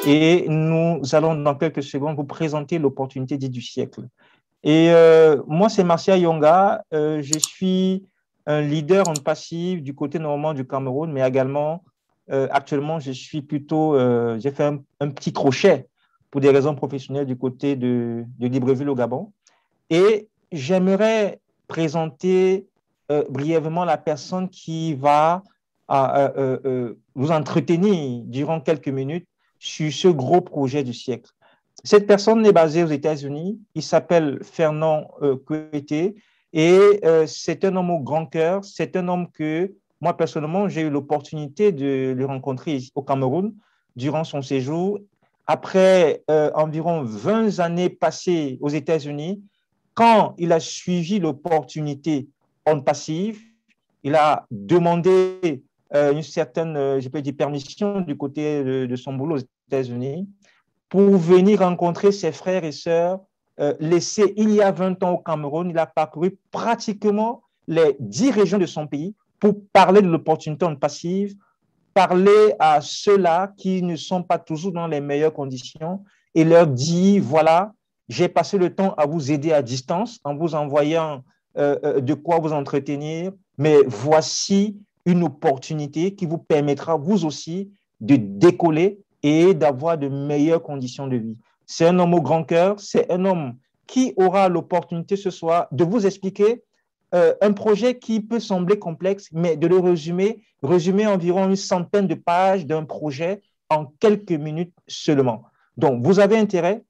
et nous allons dans quelques secondes vous présenter l'opportunité dite du siècle. Et moi, c'est Marcia Yonga. Je suis un leader en passif du côté normalement du Cameroun, mais également, actuellement, je suis plutôt, j'ai fait un petit crochet pour des raisons professionnelles du côté de Libreville au Gabon. Et j'aimerais présenter brièvement la personne qui va vous entretenir durant quelques minutes sur ce gros projet du siècle. Cette personne est basée aux États-Unis. Il s'appelle Fernand Kouété et c'est un homme au grand cœur. C'est un homme que moi, personnellement, j'ai eu l'opportunité de le rencontrer au Cameroun durant son séjour. Après environ 20 années passées aux États-Unis, quand il a suivi l'opportunité en passive, il a demandé une certaine, je peux dire, permission du côté de son boulot aux États-Unis pour venir rencontrer ses frères et sœurs laissés il y a 20 ans au Cameroun. Il a parcouru pratiquement les 10 régions de son pays pour parler de l'opportunité en passive, parler à ceux-là qui ne sont pas toujours dans les meilleures conditions et leur dire, voilà, j'ai passé le temps à vous aider à distance en vous envoyant de quoi vous entretenir, mais voici une opportunité qui vous permettra, vous aussi, de décoller et d'avoir de meilleures conditions de vie. C'est un homme au grand cœur, c'est un homme qui aura l'opportunité ce soir de vous expliquer un projet qui peut sembler complexe, mais de le résumer environ une centaine de pages d'un projet en quelques minutes seulement. Donc, vous avez intérêt,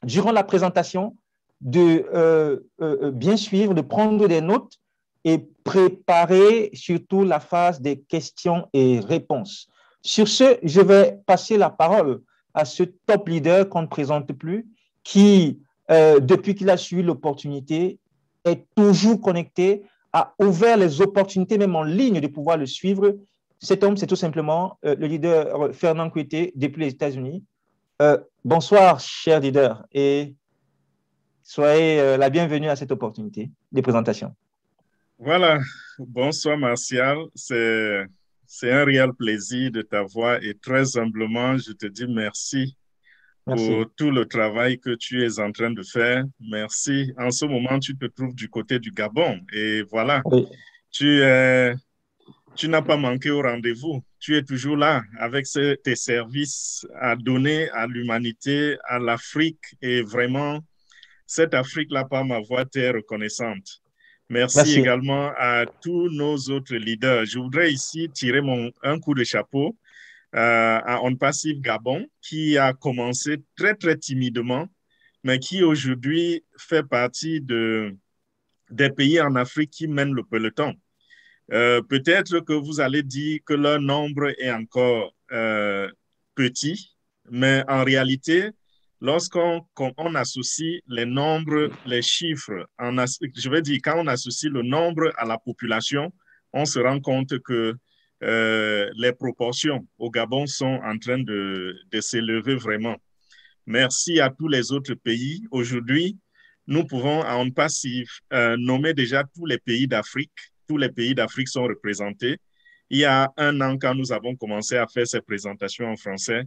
durant la présentation, de bien suivre, de prendre des notes et préparer surtout la phase des questions et réponses. Sur ce, je vais passer la parole à ce top leader qu'on ne présente plus, qui, depuis qu'il a suivi l'opportunité, est toujours connecté, a ouvert les opportunités, même en ligne, de pouvoir le suivre. Cet homme, c'est tout simplement le leader Fernand Kouété depuis les États-Unis. Bonsoir, cher leader, et soyez la bienvenue à cette opportunité de présentation. Voilà, bonsoir Martial, c'est un réel plaisir de t'avoir et très humblement, je te dis merci Merci. pour tout le travail que tu es en train de faire. Merci. En ce moment, tu te trouves du côté du Gabon et voilà, Oui, tu es, tu n'as pas manqué au rendez-vous. Tu es toujours là avec tes services à donner à l'humanité, à l'Afrique et vraiment, cette Afrique-là, par ma voix, t'est reconnaissante. Merci merci. également à tous nos autres leaders. Je voudrais ici tirer un coup de chapeau à On Passive Gabon, qui a commencé très, très timidement, mais qui aujourd'hui fait partie des pays en Afrique qui mènent le peloton. Peut-être que vous allez dire que leur nombre est encore petit, mais en réalité, lorsqu'on associe les nombres, les chiffres, je veux dire, quand on associe le nombre à la population, on se rend compte que les proportions au Gabon sont en train de s'élever vraiment. Merci à tous les autres pays. Aujourd'hui, nous pouvons en passif nommer déjà tous les pays d'Afrique. Tous les pays d'Afrique sont représentés. Il y a un an, quand nous avons commencé à faire ces présentations en français,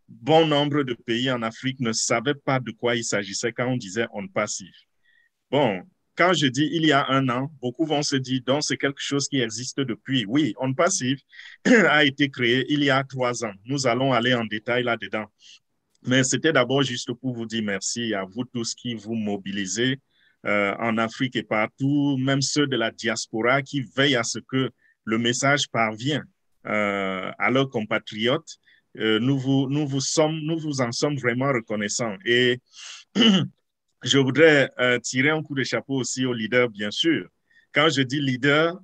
bon nombre de pays en Afrique ne savaient pas de quoi il s'agissait quand on disait on passif. Bon, quand je dis il y a un an, beaucoup vont se dire, donc c'est quelque chose qui existe depuis. Oui, On Passive a été créé il y a 3 ans. Nous allons aller en détail là-dedans. Mais c'était d'abord juste pour vous dire merci à vous tous qui vous mobilisez en Afrique et partout, même ceux de la diaspora qui veillent à ce que le message parvienne à leurs compatriotes. Nous vous en sommes vraiment reconnaissants. Et je voudrais tirer un coup de chapeau aussi aux leaders, bien sûr. Quand je dis leader,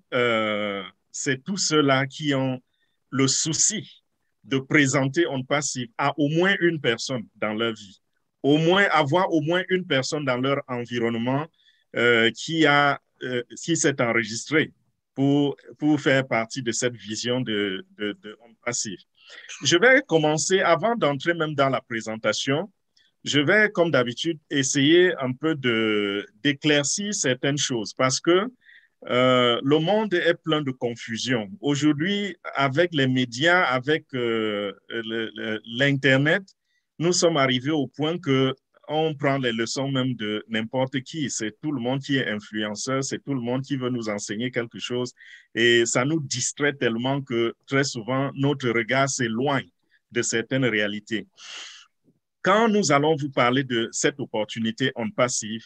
c'est tous ceux-là qui ont le souci de présenter On Passive à au moins une personne dans leur vie. Avoir au moins une personne dans leur environnement qui s'est enregistrée pour faire partie de cette vision de On Passive. Je vais commencer, avant d'entrer même dans la présentation, je vais, comme d'habitude, essayer un peu d'éclaircir certaines choses parce que Le monde est plein de confusion. Aujourd'hui, avec les médias, avec l'Internet, nous sommes arrivés au point que on prend les leçons même de n'importe qui. C'est tout le monde qui est influenceur, c'est tout le monde qui veut nous enseigner quelque chose. Et ça nous distrait tellement que très souvent, notre regard s'éloigne de certaines réalités. Quand nous allons vous parler de cette opportunité en passif,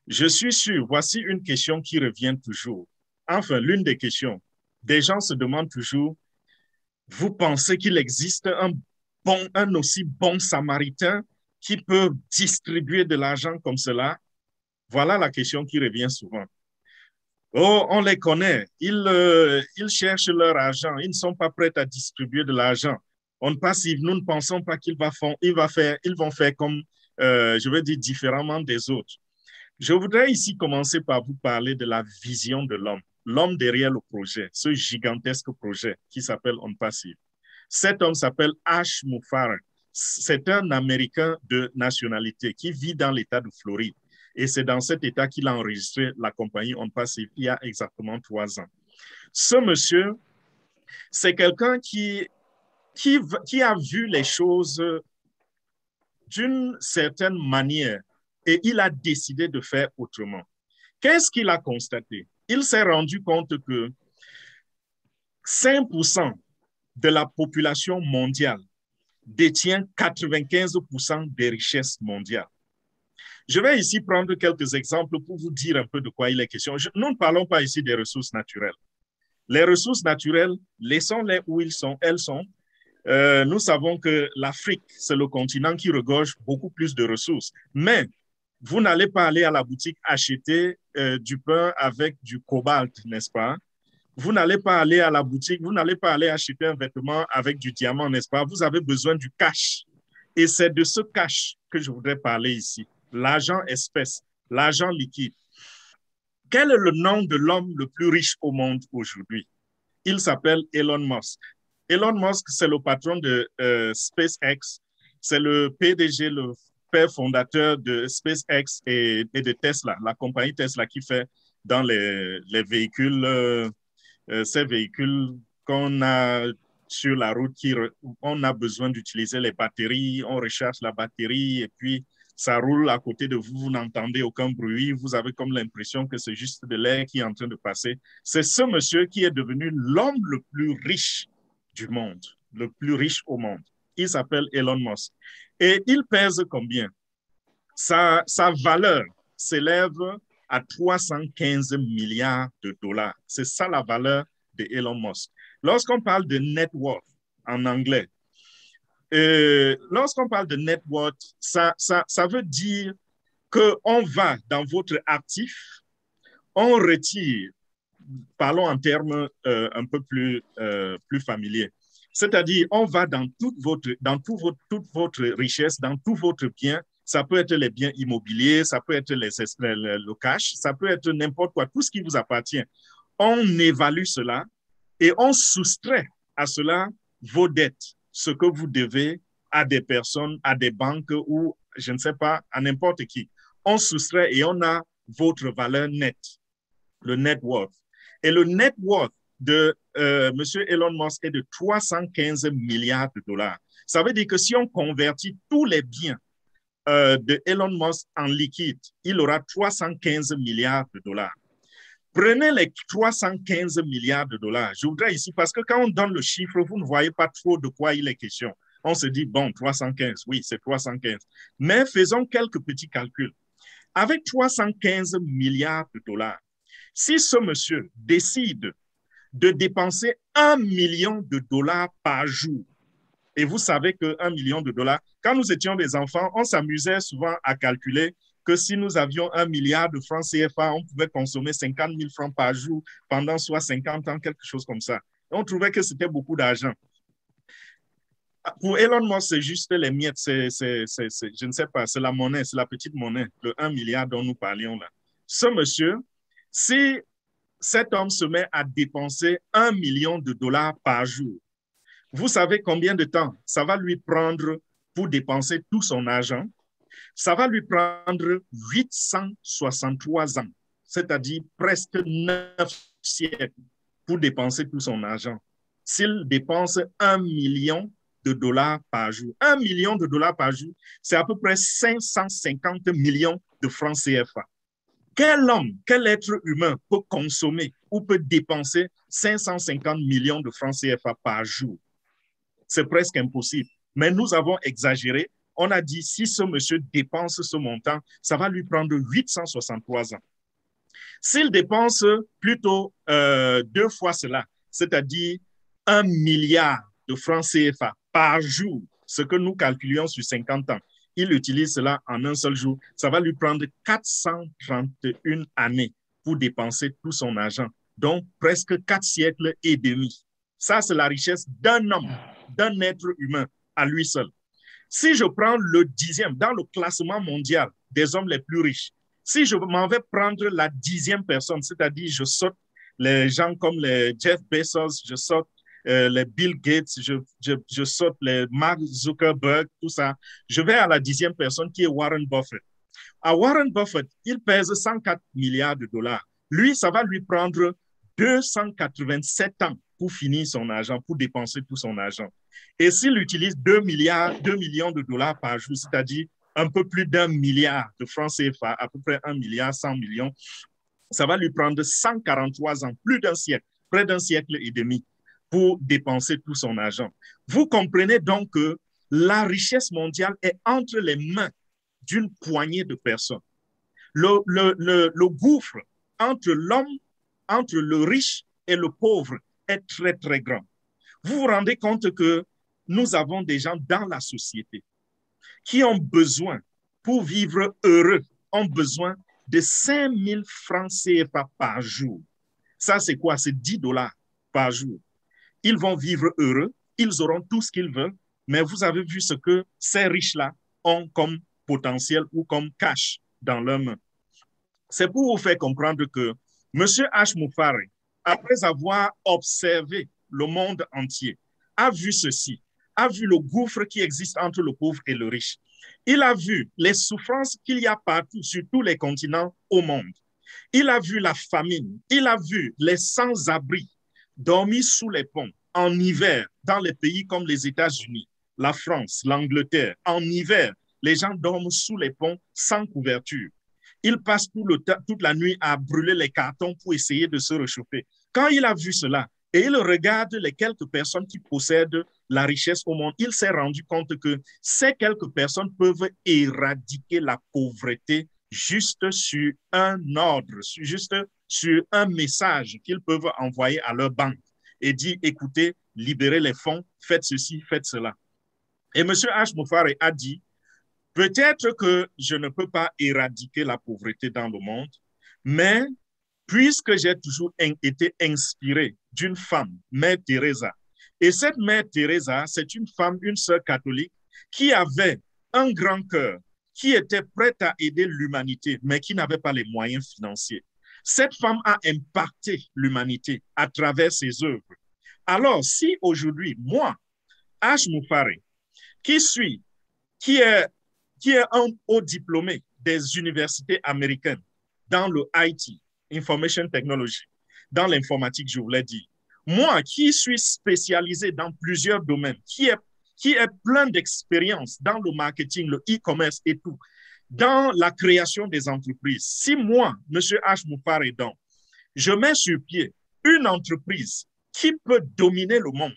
je suis sûr, voici une question qui revient toujours. Enfin, l'une des questions. Des gens se demandent toujours, vous pensez qu'il existe un aussi bon samaritain qui peut distribuer de l'argent comme cela? Voilà la question qui revient souvent. Oh, on les connaît. Ils cherchent leur argent. Ils ne sont pas prêts à distribuer de l'argent. On passe, nous ne pensons pas qu'ils vont faire comme, je veux dire, différemment des autres. Je voudrais ici commencer par vous parler de la vision de l'homme derrière le projet, ce gigantesque projet qui s'appelle On Passive. Cet homme s'appelle Ash Mufareh. C'est un Américain de nationalité qui vit dans l'État de Floride. Et c'est dans cet État qu'il a enregistré la compagnie On Passive il y a exactement 3 ans. Ce monsieur, c'est quelqu'un qui a vu les choses d'une certaine manière et il a décidé de faire autrement. Qu'est-ce qu'il a constaté? Il s'est rendu compte que 5% de la population mondiale détient 95% des richesses mondiales. Je vais ici prendre quelques exemples pour vous dire un peu de quoi il est question. Nous ne parlons pas ici des ressources naturelles. Les ressources naturelles, laissons-les où elles sont. Nous savons que l'Afrique, c'est le continent qui regorge beaucoup plus de ressources. Mais vous n'allez pas aller à la boutique acheter du pain avec du cobalt, n'est-ce pas? Vous n'allez pas aller à la boutique, vous n'allez pas aller acheter un vêtement avec du diamant, n'est-ce pas? Vous avez besoin du cash. Et c'est de ce cash que je voudrais parler ici. L'argent espèce, l'argent liquide. Quel est le nom de l'homme le plus riche au monde aujourd'hui? Il s'appelle Elon Musk. Elon Musk, c'est le patron de SpaceX. C'est le PDG, le père fondateur de SpaceX et de Tesla, la compagnie Tesla qui fait dans les véhicules, ces véhicules qu'on a sur la route, on a besoin d'utiliser les batteries, on recharge la batterie et puis ça roule à côté de vous, vous n'entendez aucun bruit, vous avez comme l'impression que c'est juste de l'air qui est en train de passer. C'est ce monsieur qui est devenu l'homme le plus riche du monde, le plus riche au monde. Il s'appelle Elon Musk. Et il pèse combien? Sa valeur s'élève à 315 milliards de dollars. C'est ça la valeur de Elon Musk. Lorsqu'on parle de net worth en anglais, lorsqu'on parle de net worth, ça veut dire qu'on va dans votre actif, on retire, parlons en termes un peu plus familiers, c'est-à-dire on va dans toute votre richesse, dans tout votre bien. Ça peut être les biens immobiliers, ça peut être le cash, ça peut être n'importe quoi, tout ce qui vous appartient. On évalue cela et on soustrait à cela vos dettes, ce que vous devez à des personnes, à des banques ou, je ne sais pas, à n'importe qui. On soustrait et on a votre valeur nette, le net worth. Et le net worth de M. Elon Musk est de 315 milliards de dollars. Ça veut dire que si on convertit tous les biens de Elon Musk en liquide, il aura 315 milliards de dollars. Prenez les 315 milliards de dollars. Je voudrais ici, parce que quand on donne le chiffre, vous ne voyez pas trop de quoi il est question. On se dit, bon, 315, oui, c'est 315. Mais faisons quelques petits calculs. Avec 315 milliards de dollars, si ce monsieur décide de dépenser 1 million de dollars par jour, et vous savez que 1 million de dollars, quand nous étions des enfants, on s'amusait souvent à calculer que si nous avions 1 milliard de francs CFA, on pouvait consommer 50 000 francs par jour pendant soit 50 ans, quelque chose comme ça. Et on trouvait que c'était beaucoup d'argent. Pour Elon Musk, c'est juste les miettes, je ne sais pas, c'est la monnaie, c'est la petite monnaie, le 1 milliard dont nous parlions là. Ce monsieur, si cet homme se met à dépenser 1 million de dollars par jour, vous savez combien de temps ça va lui prendre pour dépenser tout son argent? Ça va lui prendre 863 ans. c'est-à-dire presque 9 siècles, pour dépenser tout son argent. S'il dépense 1 million de dollars par jour, 1 million de dollars par jour, c'est à peu près 550 millions de francs CFA. Quel homme, quel être humain peut consommer ou peut dépenser 550 millions de francs CFA par jour? C'est presque impossible. Mais nous avons exagéré. On a dit, si ce monsieur dépense ce montant, ça va lui prendre 863 ans. S'il dépense plutôt 2 fois cela, c'est-à-dire 1 milliard de francs CFA par jour, ce que nous calculions sur 50 ans, il utilise cela en un seul jour, ça va lui prendre 431 années pour dépenser tout son argent, donc presque 4 siècles et demi. Ça, c'est la richesse d'un homme, d'un être humain à lui seul. Si je prends le 10e dans le classement mondial des hommes les plus riches, si je m'en vais prendre la 10e personne, c'est-à-dire je saute les gens comme les Jeff Bezos, je saute les Bill Gates, je saute les Mark Zuckerberg, tout ça, je vais à la 10e personne qui est Warren Buffett. À Warren Buffett, il pèse 104 milliards de dollars. Lui, ça va lui prendre 287 ans pour finir son argent, pour dépenser tout son argent. Et s'il utilise 2 millions de dollars par jour, c'est-à-dire un peu plus d'1 milliard de francs CFA, à peu près 1 milliard 100 millions, ça va lui prendre 143 ans, plus d'un siècle, près d'un siècle et demi, pour dépenser tout son argent. Vous comprenez donc que la richesse mondiale est entre les mains d'une poignée de personnes. Le gouffre entre l'homme, entre le riche et le pauvre est très, très grand. Vous vous rendez compte que nous avons des gens dans la société qui ont besoin, pour vivre heureux, ont besoin de 5 000 francs CFA par jour. Ça, c'est quoi? C'est 10 dollars par jour. Ils vont vivre heureux, ils auront tout ce qu'ils veulent, mais vous avez vu ce que ces riches-là ont comme potentiel ou comme cash dans leurs mains. C'est pour vous faire comprendre que M. H. Mufare, après avoir observé le monde entier, a vu ceci, a vu le gouffre qui existe entre le pauvre et le riche. Il a vu les souffrances qu'il y a partout sur tous les continents au monde. Il a vu la famine, il a vu les sans-abri dormir sous les ponts en hiver dans les pays comme les États-Unis, la France, l'Angleterre. En hiver, les gens dorment sous les ponts sans couverture. Ils passent toute la nuit à brûler les cartons pour essayer de se réchauffer. Quand il a vu cela, et il regarde les quelques personnes qui possèdent la richesse au monde, il s'est rendu compte que ces quelques personnes peuvent éradiquer la pauvreté juste sur un ordre, juste sur un message qu'ils peuvent envoyer à leur banque et dire, écoutez, libérez les fonds, faites ceci, faites cela. Et M. H. Mufare a dit, peut-être que je ne peux pas éradiquer la pauvreté dans le monde, mais puisque j'ai toujours été inspiré d'une femme, Mère Teresa, et cette Mère Teresa, c'est une femme, une sœur catholique, qui avait un grand cœur, qui était prête à aider l'humanité, mais qui n'avait pas les moyens financiers. Cette femme a impacté l'humanité à travers ses œuvres. Alors, si aujourd'hui, moi, H. Mufare, qui est un haut diplômé des universités américaines dans le IT, Information Technology, dans l'informatique, je voulais dire. Moi, qui suis spécialisé dans plusieurs domaines, qui est plein d'expérience dans le marketing, le e-commerce et tout, dans la création des entreprises, si moi, M. H. Mufare, je mets sur pied une entreprise qui peut dominer le monde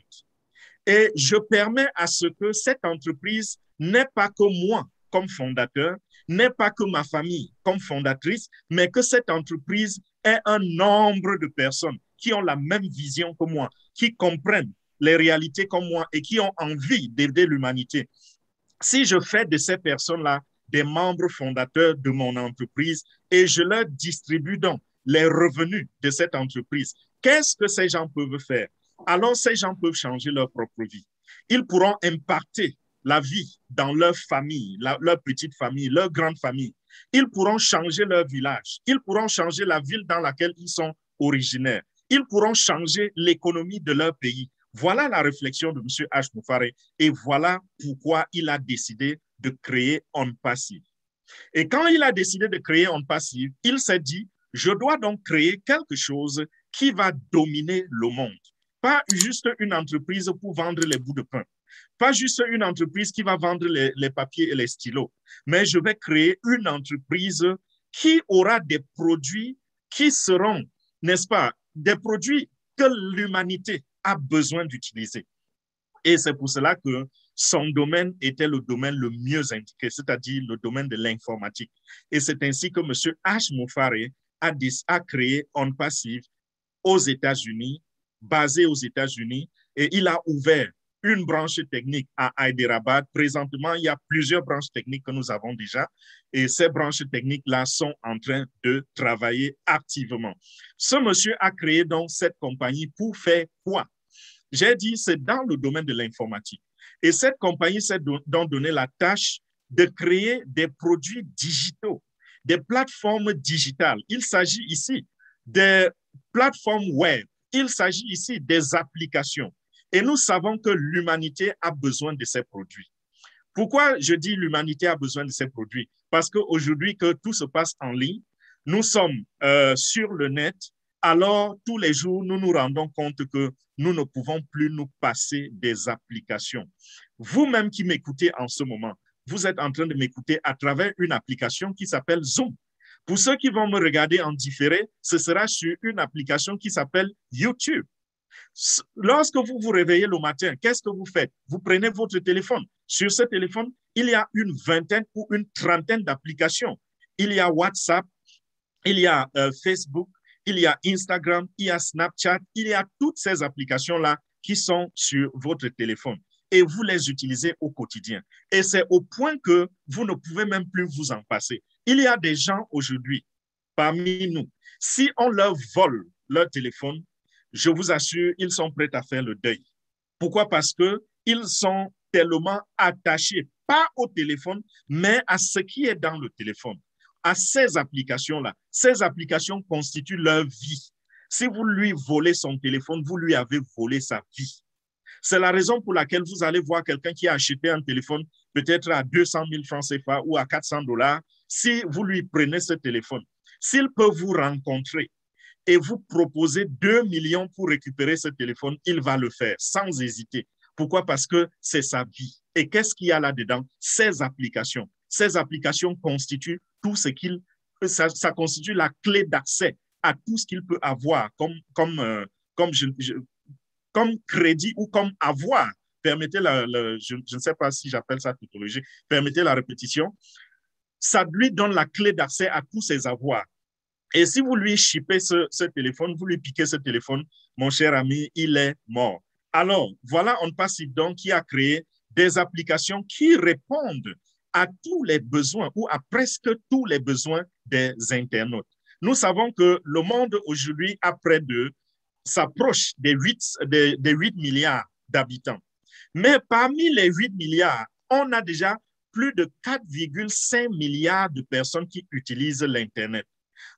et je permets à ce que cette entreprise n'ait pas que moi comme fondateur, n'est pas que ma famille comme fondatrice, mais que cette entreprise ait un nombre de personnes qui ont la même vision que moi, qui comprennent les réalités comme moi et qui ont envie d'aider l'humanité. Si je fais de ces personnes-là des membres fondateurs de mon entreprise et je leur distribue donc les revenus de cette entreprise, qu'est-ce que ces gens peuvent faire? Alors, ces gens peuvent changer leur propre vie. Ils pourront impacter la vie dans leur famille, leur petite famille, leur grande famille. Ils pourront changer leur village. Ils pourront changer la ville dans laquelle ils sont originaires. Ils pourront changer l'économie de leur pays. Voilà la réflexion de M. H. Mufare et voilà pourquoi il a décidé de créer On Passive. Et quand il a décidé de créer On Passive, il s'est dit, Je dois donc créer quelque chose qui va dominer le monde. Pas juste une entreprise pour vendre les bouts de pain. Pas juste une entreprise qui va vendre les papiers et les stylos. Mais je vais créer une entreprise qui aura des produits qui seront, n'est-ce pas, des produits que l'humanité a besoin d'utiliser. Et c'est pour cela que son domaine était le domaine le mieux indiqué, c'est-à-dire le domaine de l'informatique. Et c'est ainsi que M. H. Mufare a créé OnPassive aux États-Unis, basé aux États-Unis, et il a ouvert une branche technique à Hyderabad. Présentement, il y a plusieurs branches techniques que nous avons déjà, et ces branches techniques-là sont en train de travailler activement. Ce monsieur a créé donc cette compagnie pour faire quoi? J'ai dit, c'est dans le domaine de l'informatique. Et cette compagnie s'est donc donné la tâche de créer des produits digitaux, des plateformes digitales. Il s'agit ici des plateformes web. Il s'agit ici des applications. Et nous savons que l'humanité a besoin de ces produits. Pourquoi je dis l'humanité a besoin de ces produits? Parce qu'aujourd'hui que tout se passe en ligne, nous sommes sur le net, alors tous les jours, nous nous rendons compte que nous ne pouvons plus nous passer des applications. Vous-même qui m'écoutez en ce moment, vous êtes en train de m'écouter à travers une application qui s'appelle Zoom. Pour ceux qui vont me regarder en différé, ce sera sur une application qui s'appelle YouTube. Lorsque vous vous réveillez le matin, qu'est-ce que vous faites? Vous prenez votre téléphone. Sur ce téléphone, il y a une vingtaine ou une trentaine d'applications. Il y a WhatsApp, il y a Facebook, il y a Instagram, il y a Snapchat, il y a toutes ces applications-là qui sont sur votre téléphone et vous les utilisez au quotidien. Et c'est au point que vous ne pouvez même plus vous en passer. Il y a des gens aujourd'hui, parmi nous, si on leur vole leur téléphone, je vous assure, ils sont prêts à faire le deuil. Pourquoi? Parce qu'ils sont tellement attachés, pas au téléphone, mais à ce qui est dans le téléphone, à ces applications-là. Ces applications constituent leur vie. Si vous lui volez son téléphone, vous lui avez volé sa vie. C'est la raison pour laquelle vous allez voir quelqu'un qui a acheté un téléphone peut-être à 200 000 francs CFA ou à 400 $. Si vous lui prenez ce téléphone, s'il peut vous rencontrer et vous proposez 2 millions pour récupérer ce téléphone, il va le faire sans hésiter. Pourquoi? Parce que c'est sa vie. Et qu'est-ce qu'il y a là-dedans? Ces applications. Ces applications constituent tout ce qu'il... Ça constitue la clé d'accès à tout ce qu'il peut avoir comme crédit ou comme avoir. Permettez je ne sais pas si j'appelle ça tautologie. Permettez la répétition. Ça lui donne la clé d'accès à tous ses avoirs. Et si vous lui chippez ce téléphone, vous lui piquez ce téléphone, mon cher ami, il est mort. Alors, voilà OnPassive donc qui a créé des applications qui répondent à tous les besoins ou à presque tous les besoins des internautes. Nous savons que le monde aujourd'hui s'approche des 8 milliards d'habitants. Mais parmi les 8 milliards, on a déjà plus de 4,5 milliards de personnes qui utilisent l'Internet.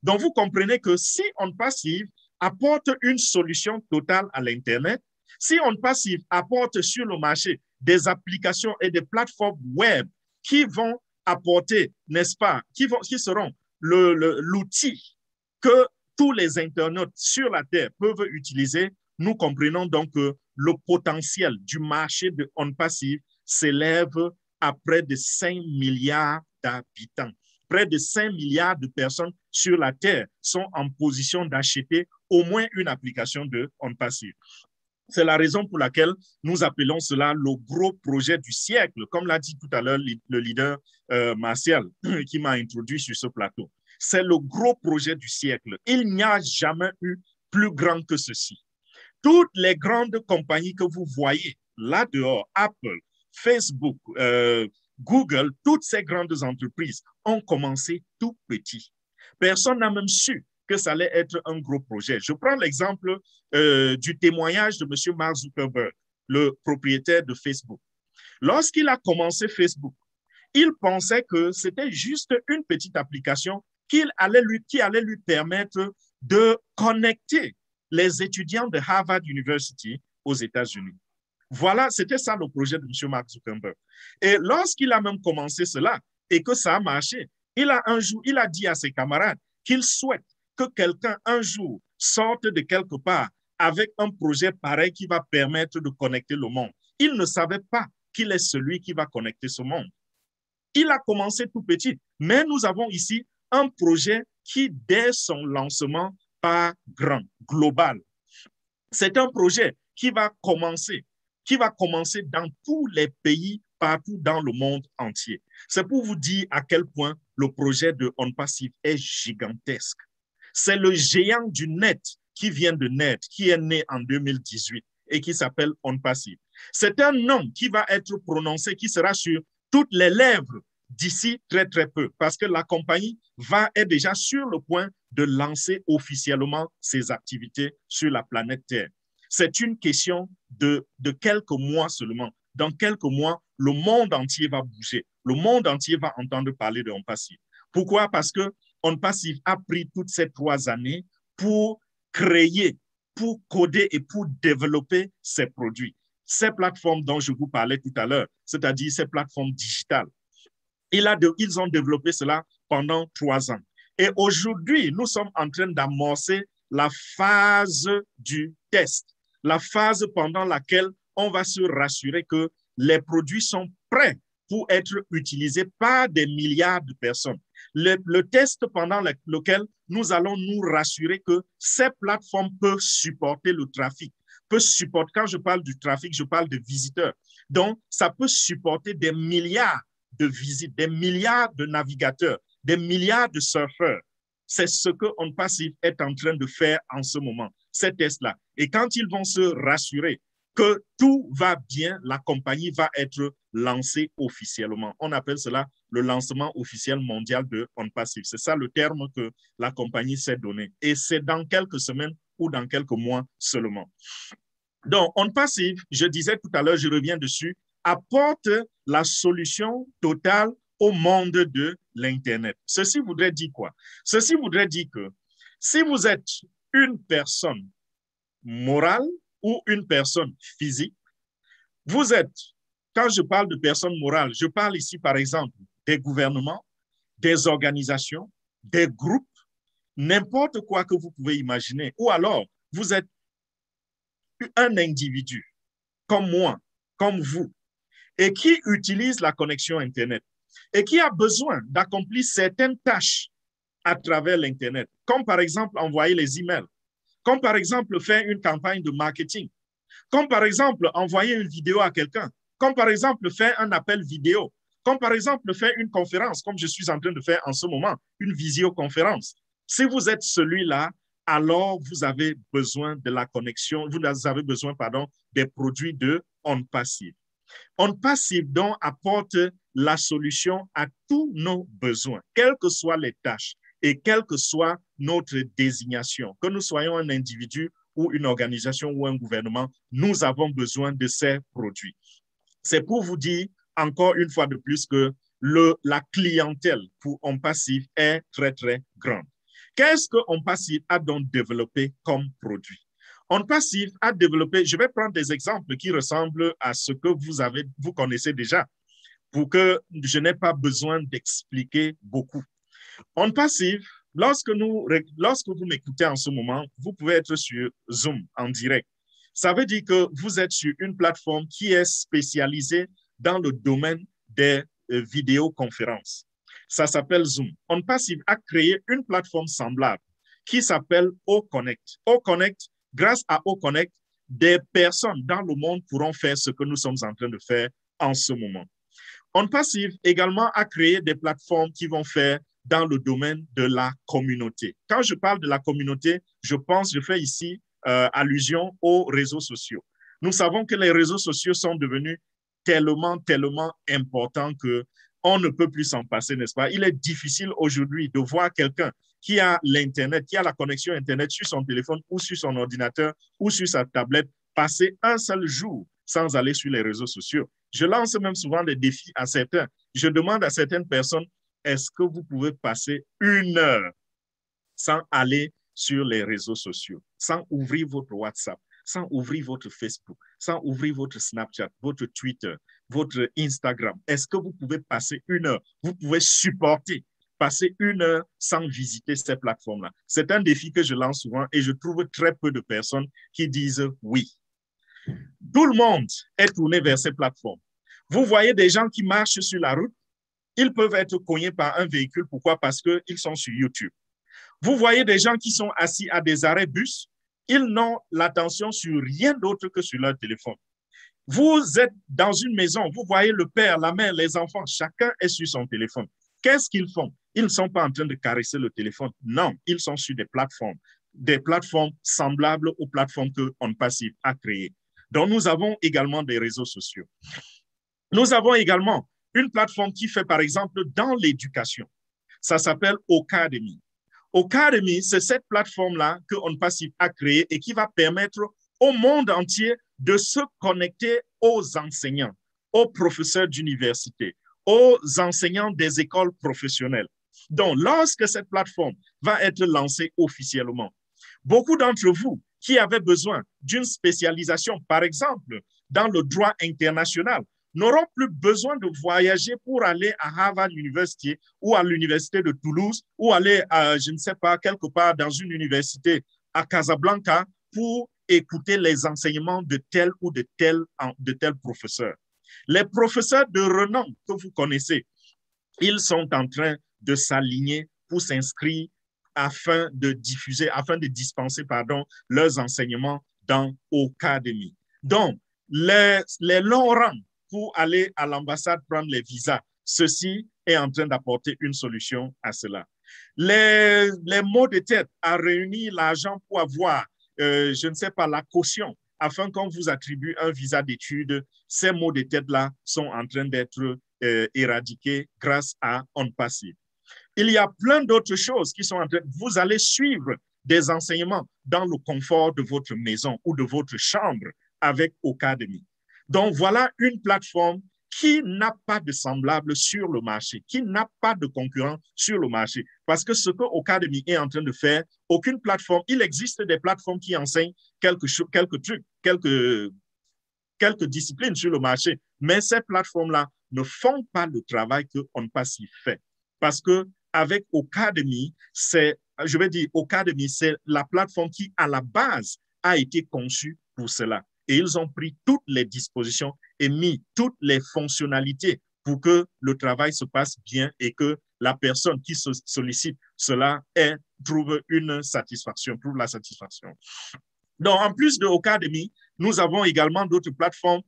Donc, vous comprenez que si OnPassive apporte une solution totale à l'Internet, si OnPassive apporte sur le marché des applications et des plateformes web qui vont apporter, n'est-ce pas, qui seront l'outil que tous les internautes sur la Terre peuvent utiliser, nous comprenons donc que le potentiel du marché de OnPassive s'élève à près de 5 milliards d'habitants. Près de 5 milliards de personnes sur la Terre sont en position d'acheter au moins une application de OnPassive. C'est la raison pour laquelle nous appelons cela le gros projet du siècle, comme l'a dit tout à l'heure le leader Martial qui m'a introduit sur ce plateau. C'est le gros projet du siècle. Il n'y a jamais eu plus grand que ceci. Toutes les grandes compagnies que vous voyez là dehors, Apple, Facebook, Google, toutes ces grandes entreprises ont commencé tout petit. Personne n'a même su que ça allait être un gros projet. Je prends l'exemple du témoignage de M. Mark Zuckerberg, le propriétaire de Facebook. Lorsqu'il a commencé Facebook, il pensait que c'était juste une petite application qui allait lui permettre de connecter les étudiants de Harvard University aux États-Unis. Voilà, c'était ça le projet de M. Mark Zuckerberg. Et lorsqu'il a même commencé cela et que ça a marché, un jour, il a dit à ses camarades qu'il souhaite que quelqu'un un jour sorte de quelque part avec un projet pareil qui va permettre de connecter le monde. Il ne savait pas qu'il est celui qui va connecter ce monde. Il a commencé tout petit, mais nous avons ici un projet qui, dès son lancement, part grand, global. C'est un projet qui va commencer dans tous les pays, partout dans le monde entier. C'est pour vous dire à quel point le projet de OnPassive est gigantesque. C'est le géant du net qui vient de naître, qui est né en 2018 et qui s'appelle OnPassive. C'est un nom qui va être prononcé, qui sera sur toutes les lèvres d'ici très, très peu, parce que la compagnie est déjà sur le point de lancer officiellement ses activités sur la planète Terre. C'est une question de quelques mois seulement. Dans quelques mois, le monde entier va bouger. Le monde entier va entendre parler de OnPassive. Pourquoi? Parce que OnPassive a pris toutes ces 3 années pour créer, pour coder et pour développer ses produits. Ces plateformes dont je vous parlais tout à l'heure, c'est-à-dire ces plateformes digitales. Ils ont développé cela pendant 3 ans. Et aujourd'hui, nous sommes en train d'amorcer la phase du test, la phase pendant laquelle on va se rassurer que les produits sont prêts pour être utilisés par des milliards de personnes. Le test pendant lequel nous allons nous rassurer que ces plateformes peuvent supporter le trafic. Quand je parle du trafic, je parle de visiteurs. Donc, ça peut supporter des milliards de visites, des milliards de navigateurs, des milliards de surfeurs. C'est ce que OnPassive est en train de faire en ce moment, ces tests-là. Et quand ils vont se rassurer que tout va bien, la compagnie va être lancée officiellement. On appelle cela le lancement officiel mondial de OnPassive. C'est ça le terme que la compagnie s'est donné. Et c'est dans quelques semaines ou dans quelques mois seulement. Donc, OnPassive, je disais tout à l'heure, je reviens dessus, apporte la solution totale au monde de l'Internet. Ceci voudrait dire quoi? Ceci voudrait dire que si vous êtes une personne morale ou une personne physique, vous êtes, quand je parle de personnes morales, je parle ici par exemple des gouvernements, des organisations, des groupes, n'importe quoi que vous pouvez imaginer, ou alors vous êtes un individu comme moi, comme vous, et qui utilise la connexion Internet et qui a besoin d'accomplir certaines tâches à travers l'Internet, comme par exemple envoyer les emails, comme par exemple faire une campagne de marketing, comme par exemple envoyer une vidéo à quelqu'un, comme par exemple faire un appel vidéo, comme par exemple faire une conférence, comme je suis en train de faire en ce moment, une visioconférence. Si vous êtes celui-là, alors vous avez besoin de la connexion, vous avez besoin, des produits de OnPassive. OnPassive donc apporte la solution à tous nos besoins, quelles que soient les tâches et quelle que soit notre désignation, que nous soyons un individu ou une organisation ou un gouvernement, nous avons besoin de ces produits. C'est pour vous dire encore une fois de plus que la clientèle pour OnPassive est très, très grande. Qu'est-ce que OnPassive a donc développé comme produit? OnPassive a développé, je vais prendre des exemples qui ressemblent à ce que vous connaissez déjà, pour que je n'ai pas besoin d'expliquer beaucoup. OnPassive, lorsque vous m'écoutez en ce moment, vous pouvez être sur Zoom en direct. Ça veut dire que vous êtes sur une plateforme qui est spécialisée dans le domaine des vidéoconférences. Ça s'appelle Zoom. OnPassive a créé une plateforme semblable qui s'appelle OConnect. OConnect, grâce à OConnect, des personnes dans le monde pourront faire ce que nous sommes en train de faire en ce moment. OnPassive également a créé des plateformes qui vont faire dans le domaine de la communauté. Quand je parle de la communauté, je fais ici allusion aux réseaux sociaux. Nous savons que les réseaux sociaux sont devenus tellement, tellement importants qu'on ne peut plus s'en passer, n'est-ce pas? Il est difficile aujourd'hui de voir quelqu'un qui a l'Internet, qui a la connexion Internet sur son téléphone ou sur son ordinateur ou sur sa tablette, passer un seul jour sans aller sur les réseaux sociaux. Je lance même souvent des défis à certains. Je demande à certaines personnes, est-ce que vous pouvez passer 1 heure sans aller sur les réseaux sociaux, sans ouvrir votre WhatsApp, sans ouvrir votre Facebook, sans ouvrir votre Snapchat, votre Twitter, votre Instagram? Est-ce que vous pouvez passer 1 heure? Vous pouvez supporter passer 1 heure sans visiter ces plateformes-là? C'est un défi que je lance souvent et je trouve très peu de personnes qui disent oui. Tout le monde est tourné vers ces plateformes. Vous voyez des gens qui marchent sur la route, ils peuvent être cognés par un véhicule. Pourquoi? Parce qu'ils sont sur YouTube. Vous voyez des gens qui sont assis à des arrêts bus, ils n'ont l'attention sur rien d'autre que sur leur téléphone. Vous êtes dans une maison, vous voyez le père, la mère, les enfants, chacun est sur son téléphone. Qu'est-ce qu'ils font? Ils ne sont pas en train de caresser le téléphone. Non, ils sont sur des plateformes semblables aux plateformes que On Passive a créées. Donc, nous avons également des réseaux sociaux. Nous avons également une plateforme qui fait, par exemple, dans l'éducation. Ça s'appelle Ocademy. Ocademy, c'est cette plateforme-là que On Passive a créée et qui va permettre au monde entier de se connecter aux enseignants, aux professeurs d'université, aux enseignants des écoles professionnelles. Donc, lorsque cette plateforme va être lancée officiellement, beaucoup d'entre vous qui avaient besoin d'une spécialisation, par exemple, dans le droit international, n'auront plus besoin de voyager pour aller à Harvard University ou à l'université de Toulouse ou aller, je ne sais pas, quelque part dans une université à Casablanca pour écouter les enseignements de tel ou de tel professeur. Les professeurs de renom que vous connaissez, ils sont en train de s'aligner pour s'inscrire afin de dispenser leurs enseignements dans Ocademy. Donc, les longs rangs pour aller à l'ambassade prendre les visas, ceci est en train d'apporter une solution à cela. Les maux de tête à réunir l'argent pour avoir, je ne sais pas, la caution, afin qu'on vous attribue un visa d'études, ces maux de tête-là sont en train d'être éradiqués grâce à On Passive. Il y a plein d'autres choses qui sont en train. Vous allez suivre des enseignements dans le confort de votre maison ou de votre chambre avec Ocademy. Donc, voilà une plateforme qui n'a pas de semblable sur le marché, qui n'a pas de concurrent sur le marché. Parce que ce que Ocademy est en train de faire, aucune plateforme, il existe des plateformes qui enseignent quelques trucs, quelques disciplines sur le marché, mais ces plateformes-là ne font pas le travail que On Passive fait. Parce que avec Ocademy, Ocademy, c'est la plateforme qui, à la base, a été conçue pour cela. Et ils ont pris toutes les dispositions et mis toutes les fonctionnalités pour que le travail se passe bien et que la personne qui se sollicite cela trouve la satisfaction. Donc, en plus de Ocademy, nous avons également d'autres plateformes.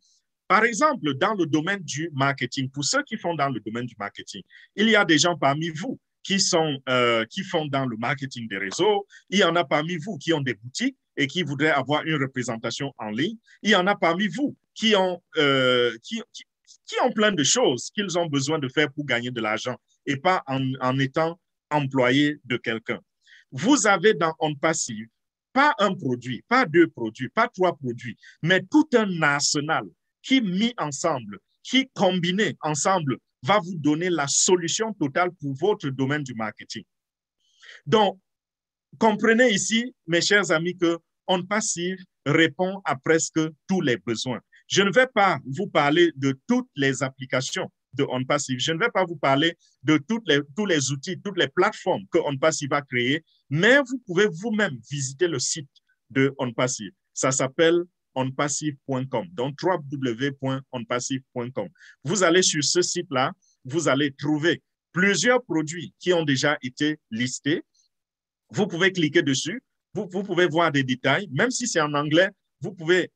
Par exemple, dans le domaine du marketing, pour ceux qui font dans le domaine du marketing, il y a des gens parmi vous qui font dans le marketing des réseaux. Il y en a parmi vous qui ont des boutiques et qui voudraient avoir une représentation en ligne. Il y en a parmi vous qui ont plein de choses qu'ils ont besoin de faire pour gagner de l'argent et pas en étant employé de quelqu'un. Vous avez dans On Passive pas un produit, pas 2 produits, pas 3 produits, mais tout un arsenal qui, mis ensemble, qui, combiné ensemble, va vous donner la solution totale pour votre domaine du marketing. Donc, comprenez ici, mes chers amis, que On Passive répond à presque tous les besoins. Je ne vais pas vous parler de toutes les applications de On Passive. Je ne vais pas vous parler de tous les outils, toutes les plateformes que On Passive a créées, mais vous pouvez vous-même visiter le site de On Passive. Ça s'appelle onpassive.com, donc www.onpassive.com. Vous allez sur ce site-là, vous allez trouver plusieurs produits qui ont déjà été listés. Vous pouvez cliquer dessus, vous pouvez voir des détails, même si c'est en anglais, vous pouvez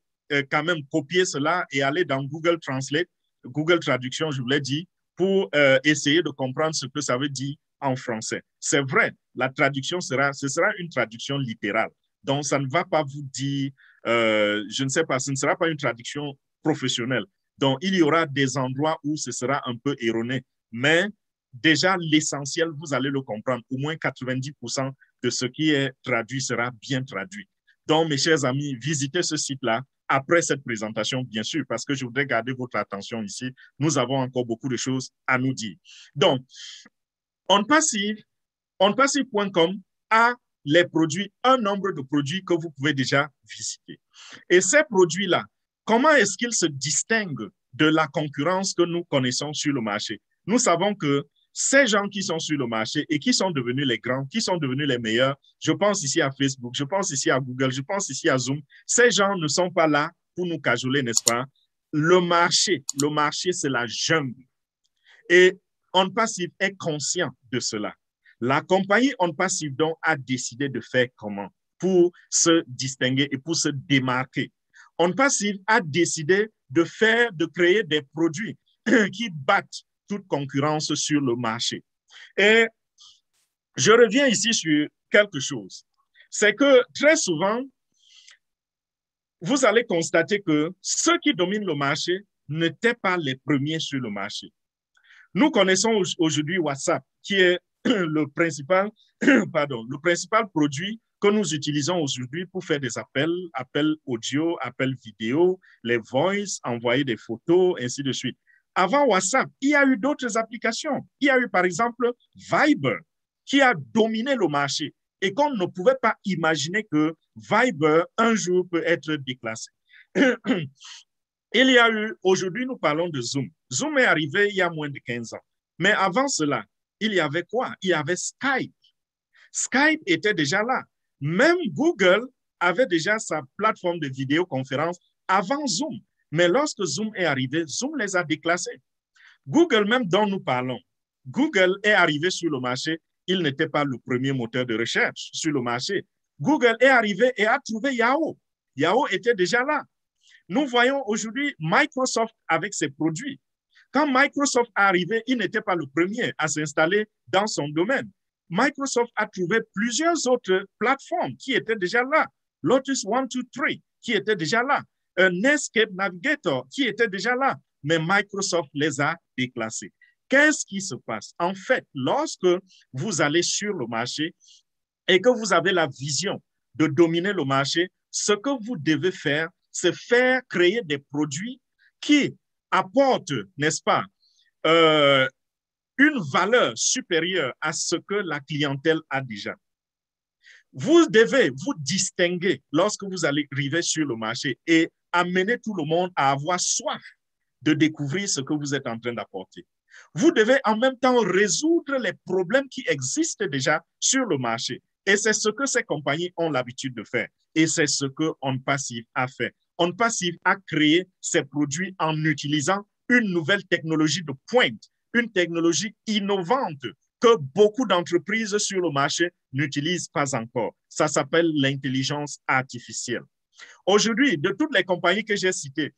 quand même copier cela et aller dans Google Translate, Google Traduction, je vous l'ai dit, pour essayer de comprendre ce que ça veut dire en français. C'est vrai, la traduction ce sera une traduction littérale. Donc, ça ne va pas vous dire, je ne sais pas, ce ne sera pas une traduction professionnelle. Donc, il y aura des endroits où ce sera un peu erroné. Mais déjà, l'essentiel, vous allez le comprendre. Au moins 90% de ce qui est traduit sera bien traduit. Donc, mes chers amis, visitez ce site-là après cette présentation, bien sûr, parce que je voudrais garder votre attention ici. Nous avons encore beaucoup de choses à nous dire. Donc, onpassive.com a les produits, un nombre de produits que vous pouvez déjà visiter. Et ces produits-là, comment est-ce qu'ils se distinguent de la concurrence que nous connaissons sur le marché? Nous savons que ces gens qui sont sur le marché et qui sont devenus les grands, qui sont devenus les meilleurs, je pense ici à Facebook, je pense ici à Google, je pense ici à Zoom, ces gens ne sont pas là pour nous cajoler, n'est-ce pas? Le marché, c'est la jungle. Et OnPassive est conscient de cela. La compagnie OnPassive donc a décidé de faire comment pour se distinguer et pour se démarquer. OnPassive a décidé de créer des produits qui battent toute concurrence sur le marché. Et je reviens ici sur quelque chose. C'est que très souvent, vous allez constater que ceux qui dominent le marché n'étaient pas les premiers sur le marché. Nous connaissons aujourd'hui WhatsApp, qui est le principal produit que nous utilisons aujourd'hui pour faire des appels audio, appels vidéo, les voice, envoyer des photos, ainsi de suite. Avant WhatsApp, il y a eu d'autres applications. Il y a eu, par exemple, Viber, qui a dominé le marché et qu'on ne pouvait pas imaginer que Viber, un jour, peut être déclassé. Il y a eu, aujourd'hui, nous parlons de Zoom. Zoom est arrivé il y a moins de 15 ans. Mais avant cela, il y avait quoi? Il y avait Skype. Skype était déjà là. Même Google avait déjà sa plateforme de vidéoconférence avant Zoom. Mais lorsque Zoom est arrivé, Zoom les a déclassés. Google, même dont nous parlons, Google est arrivé sur le marché. Il n'était pas le premier moteur de recherche sur le marché. Google est arrivé et a trouvé Yahoo. Yahoo était déjà là. Nous voyons aujourd'hui Microsoft avec ses produits. Quand Microsoft est arrivé, il n'était pas le premier à s'installer dans son domaine. Microsoft a trouvé plusieurs autres plateformes qui étaient déjà là. Lotus 123 qui était déjà là. Netscape Navigator qui était déjà là. Mais Microsoft les a déclassés. Qu'est-ce qui se passe? En fait, lorsque vous allez sur le marché et que vous avez la vision de dominer le marché, ce que vous devez faire, c'est faire créer des produits qui apportent, n'est-ce pas, une valeur supérieure à ce que la clientèle a déjà. Vous devez vous distinguer lorsque vous allez arriver sur le marché et amener tout le monde à avoir soif de découvrir ce que vous êtes en train d'apporter. Vous devez en même temps résoudre les problèmes qui existent déjà sur le marché. Et c'est ce que ces compagnies ont l'habitude de faire. Et c'est ce que OnPassive a fait. OnPassive a créé ces produits en utilisant une nouvelle technologie de pointe, une technologie innovante que beaucoup d'entreprises sur le marché n'utilisent pas encore. Ça s'appelle l'intelligence artificielle. Aujourd'hui, de toutes les compagnies que j'ai citées,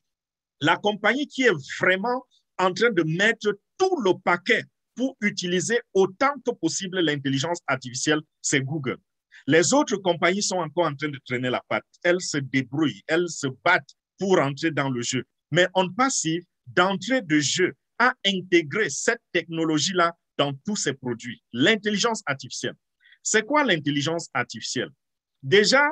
la compagnie qui est vraiment en train de mettre tout le paquet pour utiliser autant que possible l'intelligence artificielle, c'est Google. Les autres compagnies sont encore en train de traîner la patte. Elles se débrouillent, elles se battent pour entrer dans le jeu. Mais OnPassive, d'entrée de jeu, a intégré cette technologie-là dans tous ses produits. L'intelligence artificielle. C'est quoi l'intelligence artificielle? Déjà,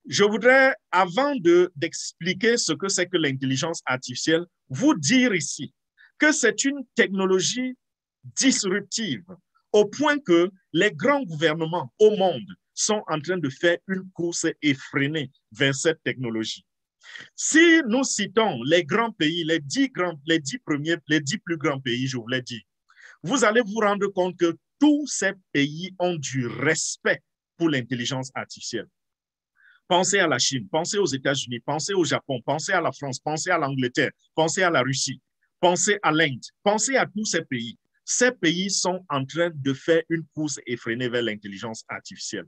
je voudrais, avant d'expliquer ce que c'est que l'intelligence artificielle, vous dire ici que c'est une technologie disruptive au point que les grands gouvernements au monde sont en train de faire une course effrénée vers cette technologie. Si nous citons les grands pays, les 10 plus grands pays, je vous l'ai dit, vous allez vous rendre compte que tous ces pays ont du respect pour l'intelligence artificielle. Pensez à la Chine, pensez aux États-Unis, pensez au Japon, pensez à la France, pensez à l'Angleterre, pensez à la Russie, pensez à l'Inde, pensez à tous ces pays. Ces pays sont en train de faire une course effrénée vers l'intelligence artificielle.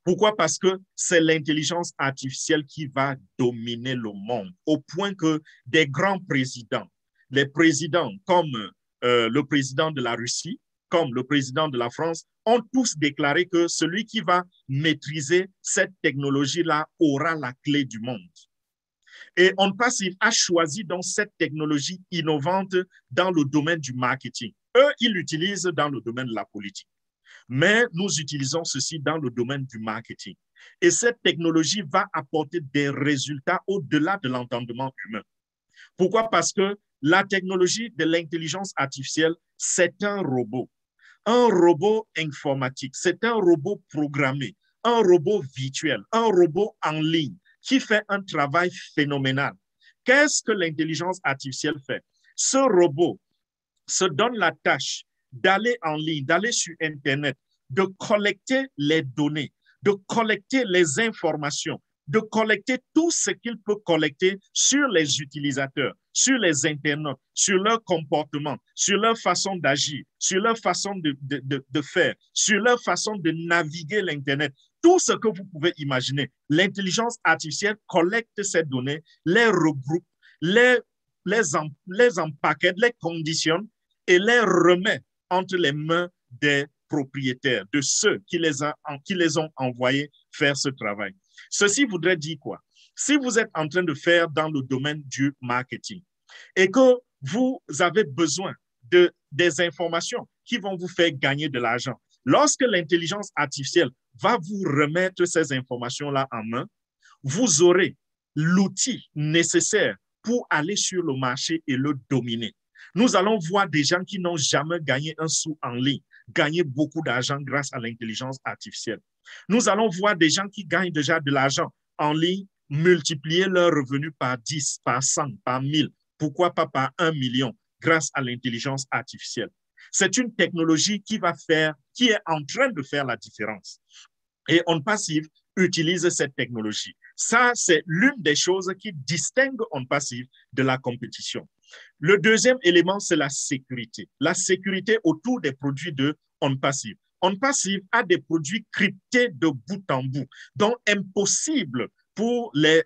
Pourquoi? Parce que c'est l'intelligence artificielle qui va dominer le monde, au point que des grands présidents, les présidents comme le président de la Russie, comme le président de la France, ont tous déclaré que celui qui va maîtriser cette technologie-là aura la clé du monde. Et OnPassive a choisi donc cette technologie innovante dans le domaine du marketing. Eux, ils l'utilisent dans le domaine de la politique. Mais nous utilisons ceci dans le domaine du marketing. Et cette technologie va apporter des résultats au-delà de l'entendement humain. Pourquoi? Parce que la technologie de l'intelligence artificielle, c'est un robot informatique, c'est un robot programmé, un robot virtuel, un robot en ligne qui fait un travail phénoménal. Qu'est-ce que l'intelligence artificielle fait? Ce robot se donne la tâche d'aller en ligne, d'aller sur Internet, de collecter les données, de collecter les informations, de collecter tout ce qu'il peut collecter sur les utilisateurs, sur les internautes, sur leur comportement, sur leur façon d'agir, sur leur façon de faire, sur leur façon de naviguer l'Internet. Tout ce que vous pouvez imaginer, l'intelligence artificielle collecte ces données, les regroupe, les empaquette, les conditionne et les remet entre les mains des propriétaires, de ceux qui les ont envoyés faire ce travail. Ceci voudrait dire quoi? Si vous êtes en train de faire dans le domaine du marketing et que vous avez besoin des informations qui vont vous faire gagner de l'argent, lorsque l'intelligence artificielle va vous remettre ces informations-là en main, vous aurez l'outil nécessaire pour aller sur le marché et le dominer. Nous allons voir des gens qui n'ont jamais gagné un sou en ligne, gagner beaucoup d'argent grâce à l'intelligence artificielle. Nous allons voir des gens qui gagnent déjà de l'argent en ligne, multiplier leurs revenus par 10, par 100, par 1000, pourquoi pas par 1 million grâce à l'intelligence artificielle. C'est une technologie qui est en train de faire la différence. Et OnPassive utilise cette technologie. Ça, c'est l'une des choses qui distingue OnPassive de la compétition. Le deuxième élément, c'est la sécurité. La sécurité autour des produits de OnPassive. OnPassive a des produits cryptés de bout en bout, donc impossible pour les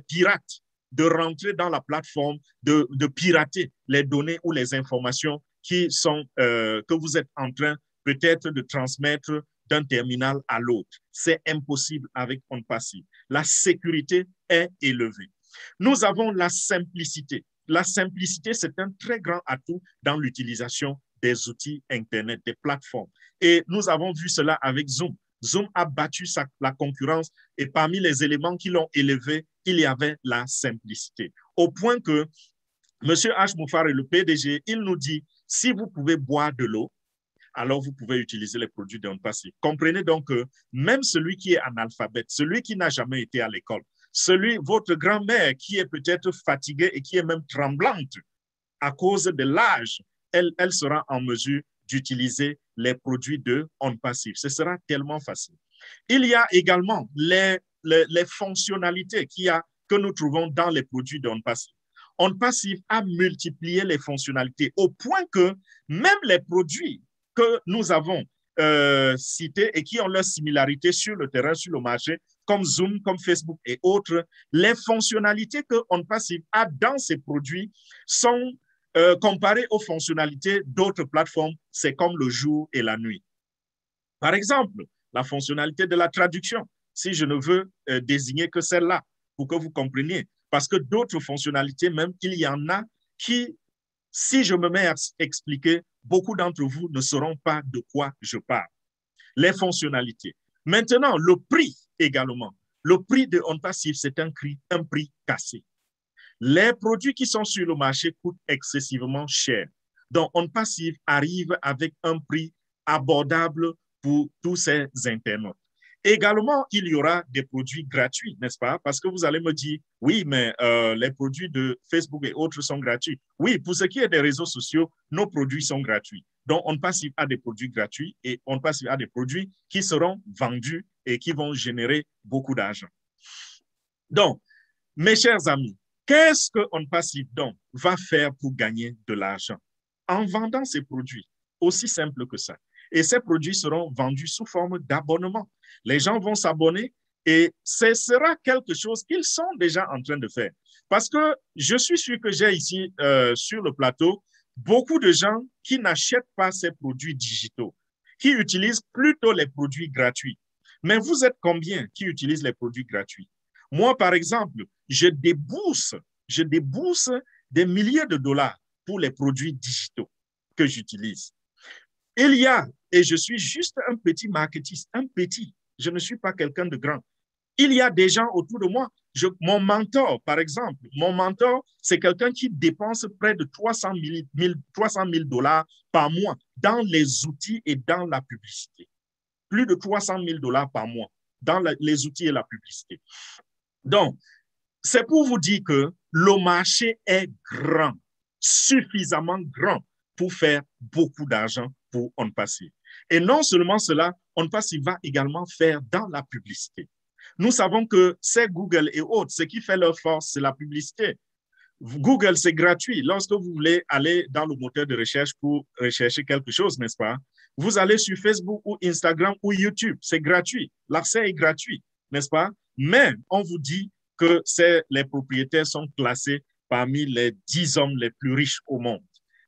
pirates de rentrer dans la plateforme, de pirater les données ou les informations que vous êtes en train peut-être de transmettre d'un terminal à l'autre. C'est impossible avec OnPassive. La sécurité est élevée. Nous avons la simplicité. La simplicité, c'est un très grand atout dans l'utilisation des outils Internet, des plateformes. Et nous avons vu cela avec Zoom. Zoom a battu la concurrence et parmi les éléments qui l'ont élevé, il y avait la simplicité. Au point que M. H. Moufar, le PDG, il nous dit, si vous pouvez boire de l'eau, alors vous pouvez utiliser les produits d'OnPassive. Comprenez donc que même celui qui est analphabète, celui qui n'a jamais été à l'école, votre grand-mère qui est peut-être fatiguée et qui est même tremblante à cause de l'âge, elle sera en mesure d'utiliser les produits de OnPassive. Ce sera tellement facile. Il y a également les fonctionnalités que nous trouvons dans les produits d'OnPassive. OnPassive a multiplié les fonctionnalités au point que même les produits que nous avons cités et qui ont leur similarité sur le terrain, sur le marché, comme Zoom, comme Facebook et autres, les fonctionnalités que OnPassive a dans ces produits sont comparées aux fonctionnalités d'autres plateformes, c'est comme le jour et la nuit. Par exemple, la fonctionnalité de la traduction, si je ne veux désigner que celle-là, pour que vous compreniez, parce que d'autres fonctionnalités, même, il y en a qui, si je me mets à expliquer, beaucoup d'entre vous ne sauront pas de quoi je parle. Les fonctionnalités. Maintenant, le prix également. Le prix de OnPassive, c'est un prix cassé. Les produits qui sont sur le marché coûtent excessivement cher. Donc, OnPassive arrive avec un prix abordable pour tous ces internautes. Également, il y aura des produits gratuits, n'est-ce pas? Parce que vous allez me dire, oui, mais les produits de Facebook et autres sont gratuits. Oui, pour ce qui est des réseaux sociaux, nos produits sont gratuits. Donc, OnPassive a des produits gratuits et OnPassive a des produits qui seront vendus et qui vont générer beaucoup d'argent. Donc, mes chers amis, qu'est-ce que OnPassive donc va faire pour gagner de l'argent? En vendant ces produits, aussi simple que ça. Et ces produits seront vendus sous forme d'abonnement. Les gens vont s'abonner et ce sera quelque chose qu'ils sont déjà en train de faire. Parce que je suis sûr que j'ai ici sur le plateau beaucoup de gens qui n'achètent pas ces produits digitaux, qui utilisent plutôt les produits gratuits. Mais vous êtes combien qui utilisent les produits gratuits? Moi, par exemple, je débourse des milliers de dollars pour les produits digitaux que j'utilise. Il y a, et je suis juste un petit marketiste, un petit, je ne suis pas quelqu'un de grand. Il y a des gens autour de moi. Mon mentor, par exemple, c'est quelqu'un qui dépense près de 300 000 dollars par mois dans les outils et dans la publicité. Plus de 300 000 dollars par mois dans les outils et la publicité. Donc, c'est pour vous dire que le marché est grand, suffisamment grand pour faire beaucoup d'argent pour OnPassive. Et non seulement cela, OnPassive va également faire dans la publicité. Nous savons que c'est Google et autres, ce qui fait leur force, c'est la publicité. Google, c'est gratuit. Lorsque vous voulez aller dans le moteur de recherche pour rechercher quelque chose, n'est-ce pas? Vous allez sur Facebook ou Instagram ou YouTube. C'est gratuit. L'accès est gratuit, n'est-ce pas? Mais on vous dit que les propriétaires sont classés parmi les 10 hommes les plus riches au monde.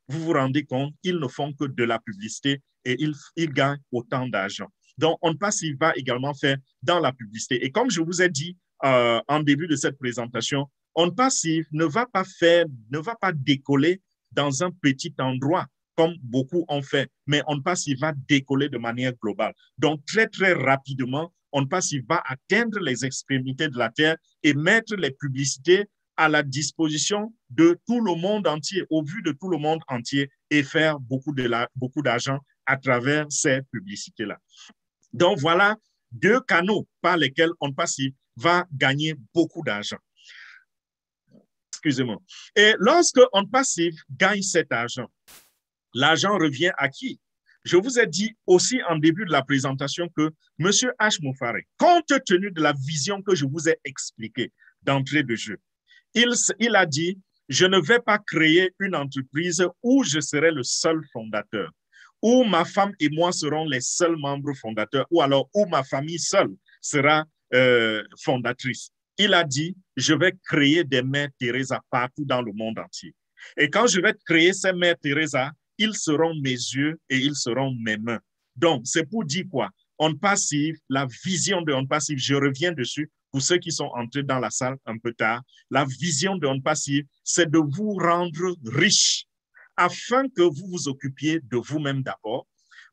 Vous vous rendez compte, ils ne font que de la publicité et ils gagnent autant d'argent. Donc, OnPassive va également faire dans la publicité. Et comme je vous ai dit en début de cette présentation, OnPassive ne va pas décoller dans un petit endroit comme beaucoup ont fait, mais OnPassive va décoller de manière globale. Donc, très, très rapidement, OnPassive va atteindre les extrémités de la Terre et mettre les publicités à la disposition de tout le monde entier, au vu de tout le monde entier, et faire beaucoup d'argent à travers ces publicités-là. Donc, voilà 2 canaux par lesquels OnPassive va gagner beaucoup d'argent. Excusez-moi. Et lorsque OnPassive gagne cet argent, l'argent revient à qui? Je vous ai dit aussi en début de la présentation que M. H. Moufaré, compte tenu de la vision que je vous ai expliquée d'entrée de jeu, il a dit, je ne vais pas créer une entreprise où je serai le seul fondateur, où ma femme et moi serons les seuls membres fondateurs, ou alors où ma famille seule sera fondatrice. Il a dit, je vais créer des mères Teresa partout dans le monde entier. Et quand je vais créer ces mères Teresa, ils seront mes yeux et ils seront mes mains. Donc, c'est pour dire quoi? OnPassive, la vision de OnPassive, je reviens dessus pour ceux qui sont entrés dans la salle un peu tard. La vision de OnPassive, c'est de vous rendre riche afin que vous vous occupiez de vous-même d'abord,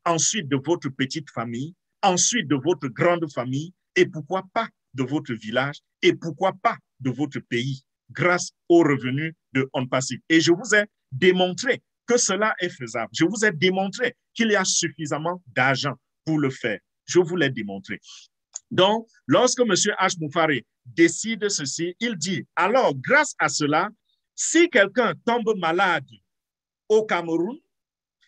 ensuite de votre petite famille, ensuite de votre grande famille et pourquoi pas de votre village et pourquoi pas de votre pays grâce aux revenus de OnPassive. Et je vous ai démontré que cela est faisable. Je vous ai démontré qu'il y a suffisamment d'argent pour le faire. Je vous l'ai démontré. Donc, lorsque M. H. Moufaré décide ceci, il dit, alors, grâce à cela, si quelqu'un tombe malade au Cameroun,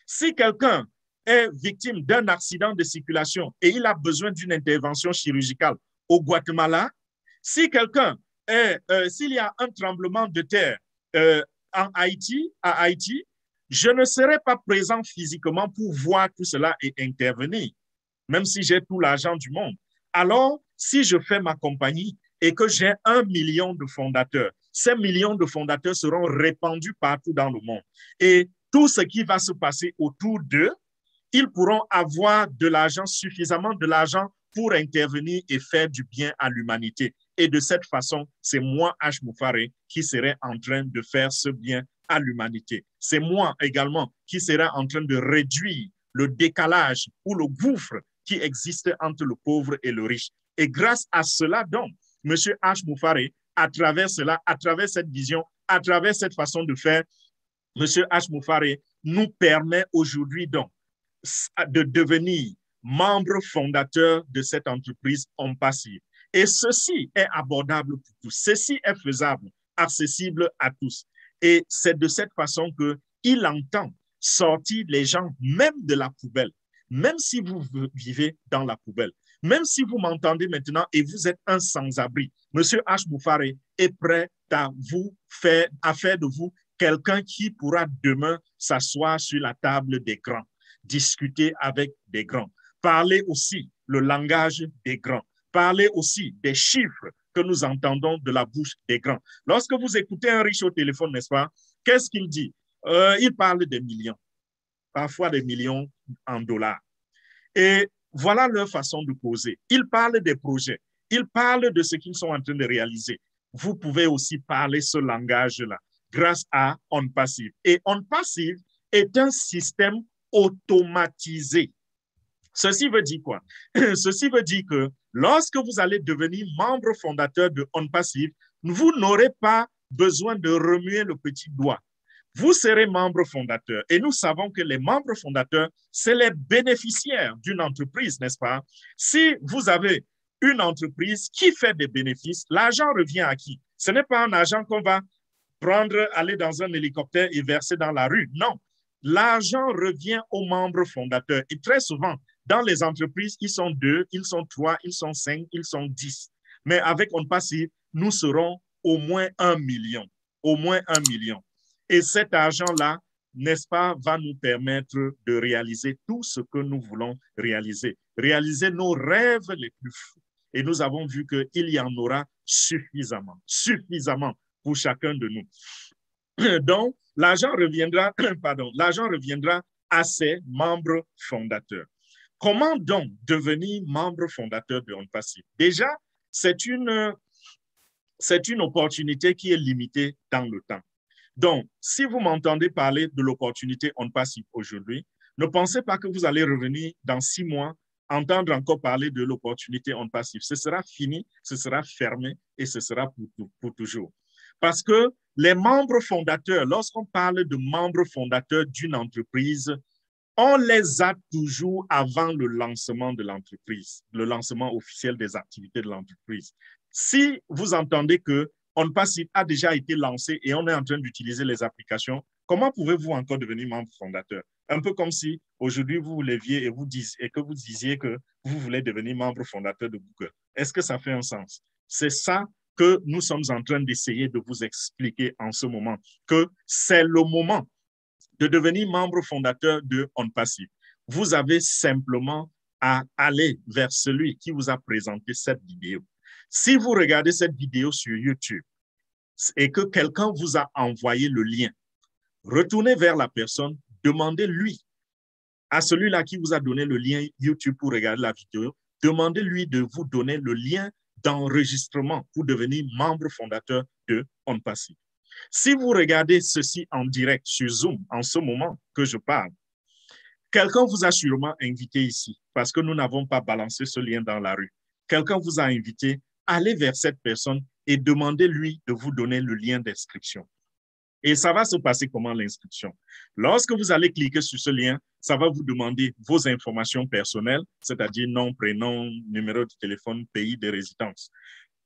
si quelqu'un est victime d'un accident de circulation et il a besoin d'une intervention chirurgicale au Guatemala, si quelqu'un s'il y a un tremblement de terre à Haïti, je ne serai pas présent physiquement pour voir tout cela et intervenir, même si j'ai tout l'argent du monde. Alors, si je fais ma compagnie et que j'ai 1 million de fondateurs, ces millions de fondateurs seront répandus partout dans le monde. Et tout ce qui va se passer autour d'eux, ils pourront avoir de l'argent, suffisamment de l'argent pour intervenir et faire du bien à l'humanité. Et de cette façon, c'est moi, H. Moufaré, qui serai en train de faire ce bien à l'humanité. C'est moi également qui serai en train de réduire le décalage ou le gouffre qui existe entre le pauvre et le riche. Et grâce à cela, donc, M. H. Moufaré, à travers cela, à travers cette vision, à travers cette façon de faire, M. H. Moufaré nous permet aujourd'hui donc de devenir membre fondateur de cette entreprise OnPassive. Et ceci est abordable pour tous. Ceci est faisable, accessible à tous. Et c'est de cette façon qu'il entend sortir les gens même de la poubelle, même si vous vivez dans la poubelle, même si vous m'entendez maintenant et vous êtes un sans-abri. Monsieur H. Moufaré est prêt à faire de vous quelqu'un qui pourra demain s'asseoir sur la table des grands, discuter avec des grands, parler aussi le langage des grands, parler aussi des chiffres que nous entendons de la bouche des grands. Lorsque vous écoutez un riche au téléphone, n'est-ce pas, qu'est-ce qu'il dit? Il parle des millions, parfois des millions en dollars. Et voilà leur façon de poser. Ils parlent des projets, ils parlent de ce qu'ils sont en train de réaliser. Vous pouvez aussi parler ce langage-là grâce à OnPassive. Et OnPassive est un système automatisé. Ceci veut dire quoi? Ceci veut dire que lorsque vous allez devenir membre fondateur de OnPassive, vous n'aurez pas besoin de remuer le petit doigt. Vous serez membre fondateur et nous savons que les membres fondateurs, c'est les bénéficiaires d'une entreprise, n'est-ce pas? Si vous avez une entreprise qui fait des bénéfices, l'argent revient à qui? Ce n'est pas un argent qu'on va prendre, aller dans un hélicoptère et verser dans la rue. Non, l'argent revient aux membres fondateurs. Et très souvent, dans les entreprises, ils sont 2, ils sont 3, ils sont 5, ils sont 10. Mais avec On Passive, nous serons au moins 1 million. Au moins 1 million. Et cet argent-là, n'est-ce pas, va nous permettre de réaliser tout ce que nous voulons réaliser. Réaliser nos rêves les plus fous. Et nous avons vu qu'il y en aura suffisamment pour chacun de nous. Donc, l'argent reviendra, l'argent reviendra à ses membres fondateurs. Comment donc devenir membre fondateur de On Passive? Déjà, c'est une opportunité qui est limitée dans le temps. Donc, si vous m'entendez parler de l'opportunité On Passive aujourd'hui, ne pensez pas que vous allez revenir dans 6 mois, entendre encore parler de l'opportunité On Passive. Ce sera fini, ce sera fermé et ce sera pour toujours. Parce que les membres fondateurs, lorsqu'on parle de membres fondateurs d'une entreprise, on les a toujours avant le lancement de l'entreprise, le lancement officiel des activités de l'entreprise. Si vous entendez que On Passive a déjà été lancé et on est en train d'utiliser les applications, comment pouvez-vous encore devenir membre fondateur? Un peu comme si aujourd'hui vous vous leviez et que vous disiez que vous voulez devenir membre fondateur de Google. Est-ce que ça fait un sens? C'est ça que nous sommes en train d'essayer de vous expliquer en ce moment, que c'est le moment de devenir membre fondateur de On Passive. Vous avez simplement à aller vers celui qui vous a présenté cette vidéo. Si vous regardez cette vidéo sur YouTube et que quelqu'un vous a envoyé le lien, retournez vers la personne, demandez-lui, à celui-là qui vous a donné le lien YouTube pour regarder la vidéo, demandez-lui de vous donner le lien d'enregistrement pour devenir membre fondateur de On Passive. Si vous regardez ceci en direct sur Zoom, en ce moment que je parle, quelqu'un vous a sûrement invité ici parce que nous n'avons pas balancé ce lien dans la rue. Quelqu'un vous a invité, allez vers cette personne et demandez-lui de vous donner le lien d'inscription. Et ça va se passer comment l'inscription? Lorsque vous allez cliquer sur ce lien, ça va vous demander vos informations personnelles, c'est-à-dire nom, prénom, numéro de téléphone, pays de résidence.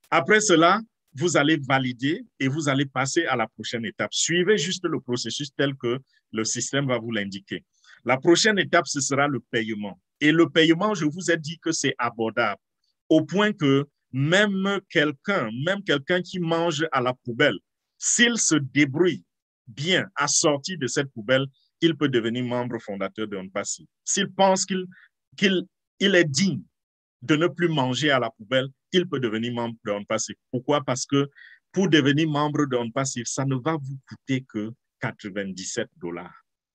Après cela, vous allez valider et vous allez passer à la prochaine étape. Suivez juste le processus tel que le système va vous l'indiquer. La prochaine étape, ce sera le paiement. Et le paiement, je vous ai dit que c'est abordable, au point que même quelqu'un qui mange à la poubelle, s'il se débrouille bien à sortir de cette poubelle, il peut devenir membre fondateur de On Passive. S'il pense qu'il est digne de ne plus manger à la poubelle, il peut devenir membre de On Passive. Pourquoi? Parce que pour devenir membre de On Passive, ça ne va vous coûter que 97 $.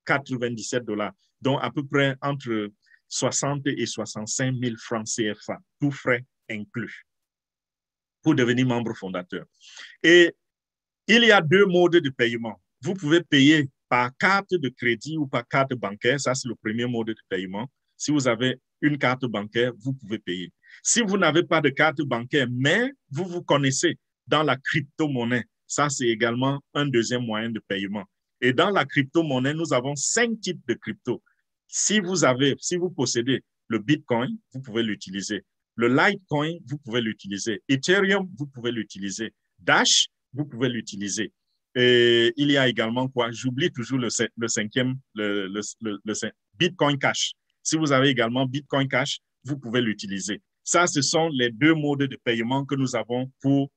97 $, donc à peu près entre 60 et 65 000 francs CFA, tout frais inclus, pour devenir membre fondateur. Et il y a 2 modes de paiement. Vous pouvez payer par carte de crédit ou par carte bancaire. Ça, c'est le premier mode de paiement. Si vous avez une carte bancaire, vous pouvez payer. Si vous n'avez pas de carte bancaire, mais vous vous connaissez dans la crypto-monnaie, ça, c'est également un deuxième moyen de paiement. Et dans la crypto-monnaie, nous avons 5 types de crypto. Si vous possédez le Bitcoin, vous pouvez l'utiliser. Le Litecoin, vous pouvez l'utiliser. Ethereum, vous pouvez l'utiliser. Dash, vous pouvez l'utiliser. Et il y a également quoi? J'oublie toujours le cinquième, Bitcoin Cash. Si vous avez également Bitcoin Cash, vous pouvez l'utiliser. Ça, ce sont les 2 modes de paiement que nous avons pour